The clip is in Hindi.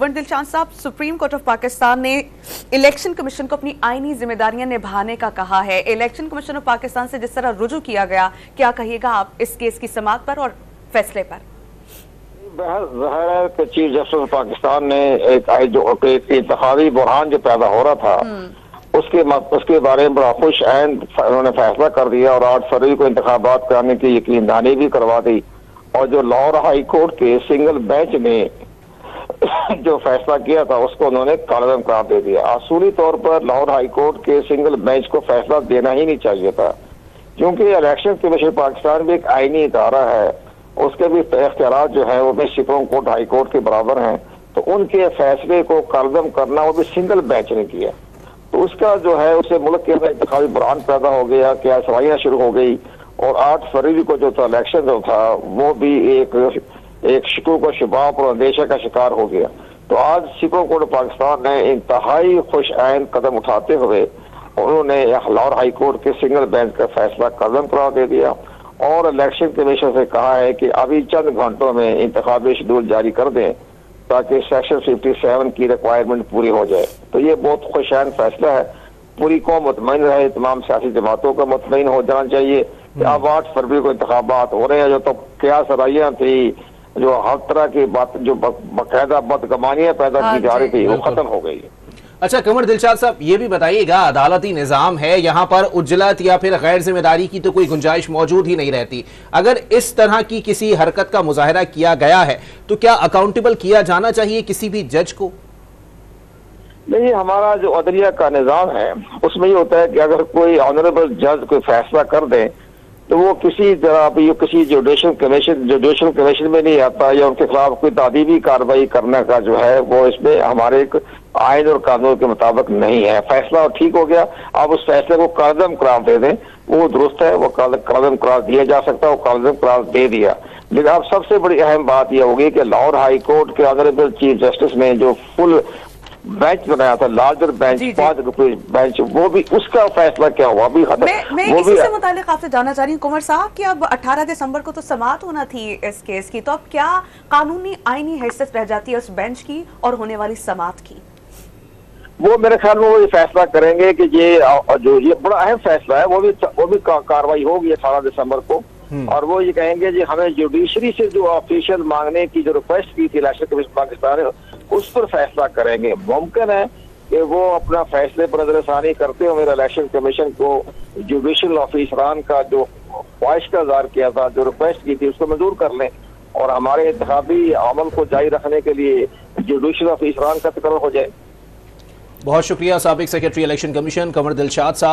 कुंवर दिलशाद साहब, सुप्रीम कोर्ट ऑफ पाकिस्तान ने इलेक्शन कमीशन को अपनी आईनी जिम्मेदारियां निभाने का कहा है। इलेक्शन कमीशन ऑफ पाकिस्तान से जिस तरह रुजू किया गया, क्या कहिएगा आप इस केस की समाअत पर और फैसले पर? चीफ जस्टिस पाकिस्तान ने एक इंतखाबी बुरहान जो पैदा हो रहा था उसके बारे में बड़ा खुश उन्होंने फैसला कर दिया और 8 फरवरी को इंतखाबात कराने की यकीन दहानी भी करवा दी। और जो लाहौर हाई कोर्ट के सिंगल बेंच ने जो फैसला किया था उसको उन्होंने कालदम करार दे दिया। असूली तौर पर लाहौर हाई कोर्ट के सिंगल बेंच को फैसला देना ही नहीं चाहिए था, क्योंकि इलेक्शन कमीशन पाकिस्तान भी एक आईनी इदारा है, उसके भी इख्तियार जो है वो भी सुप्रीम कोर्ट हाई कोर्ट के बराबर हैं। तो उनके फैसले को कालदम करना वो भी सिंगल बेंच ने किया, तो उसका जो है उसे मुल्क के अंदर इंतखाबी बुरहान पैदा हो गया, क्या सवाइयां शुरू हो गई। और 8 फरवरी को जो था इलेक्शन जो था वो भी एक शकूक और शुबाब और अंदेशा का शिकार हो गया। तो आज सुप्रीम कोर्ट पाकिस्तान ने इंतहाई खुश आइन कदम उठाते हुए उन्होंने लाहौर हाई कोर्ट के सिंगल बेंच का फैसला कदम करार दे दिया और इलेक्शन कमीशन से कहा है कि अभी चंद घंटों में इंतखाबी शेड्यूल जारी कर दें ताकि सेक्शन 57 की रिक्वायरमेंट पूरी हो जाए। तो ये बहुत खुशआइन फैसला है, पूरी कौम मुतमईन रहे, तमाम सियासी जमातों को मुतमईन हो जाना चाहिए कि अब 8 फरवरी को इंतखाबात हो रहे हैं। जो तो क्या सराइयां थी, जो हर तरह की बात जो बाकायदा बदगमानियां पैदा की जा रही थी वो खत्म हो गई। अच्छा कुंवर दिलशाद साहब, ये भी बताइएगा, अदालती निजाम है, यहाँ पर उज्जलत या फिर गैर जिम्मेदारी की तो कोई गुंजाइश मौजूद ही नहीं रहती। अगर इस तरह की किसी हरकत का मुजाहरा किया गया है तो क्या अकाउंटेबल किया जाना चाहिए किसी भी जज को? नहीं, हमारा जो अदलिया का निजाम है उसमें ये होता है कि अगर कोई ऑनरेबल जज कोई फैसला कर दे तो वो किसी जुडिशल कमीशन में नहीं आता या उनके खिलाफ कोई तादीबी कार्रवाई करने का जो है वो इसमें हमारे एक आइन और कानून के मुताबिक नहीं है। फैसला ठीक हो गया, आप उस फैसले को कालदम करार दे दें, वो दुरुस्त है, वो कालदम करार दिया जा सकता है, वो कालदम करार दे दिया। लेकिन अब सबसे बड़ी अहम बात यह होगी कि लाहौर हाई कोर्ट के ऑनरेबल चीफ जस्टिस ने जो फुल बेंच बनाया था, लार्जर बेंच, 5 बेंच, वो भी उसका फैसला क्या हुआ अभी खत्म। मैं इसी से मुतालिक आपसे जानना चाह रही हूँ कुंवर साहब कि अब 18 दिसंबर को तो समाअत होना थी इस केस की, तो अब क्या कानूनी आईनी हैसियत रह जाती है उस बेंच की और होने वाली समाअत की? वो मेरे ख्याल में वो ये फैसला करेंगे कि ये बड़ा अहम फैसला है, वो भी कार्रवाई होगी 18 दिसंबर को। और वो ये कहेंगे जी हमें जुडिशरी से जो ऑफिशियल मांगने की जो रिक्वेस्ट की थी इलेक्शन कमीशन पाकिस्तान ने उस पर फैसला करेंगे। मुमकिन है कि वो अपना फैसले पर नजरसानी करते हुए मेरा इलेक्शन कमीशन को जुडिशल ऑफिसरान का जो ख्वाहिश का इज़हार किया था, जो रिक्वेस्ट की थी, उसको मंजूर कर लें और हमारे इंतखाबी अमल को जारी रखने के लिए जुडिशल ऑफिसरान का तकर्र हो जाए। बहुत शुक्रिया साबिक सेक्रेटरी इलेक्शन कमीशन कुंवर दिलशाद साहब।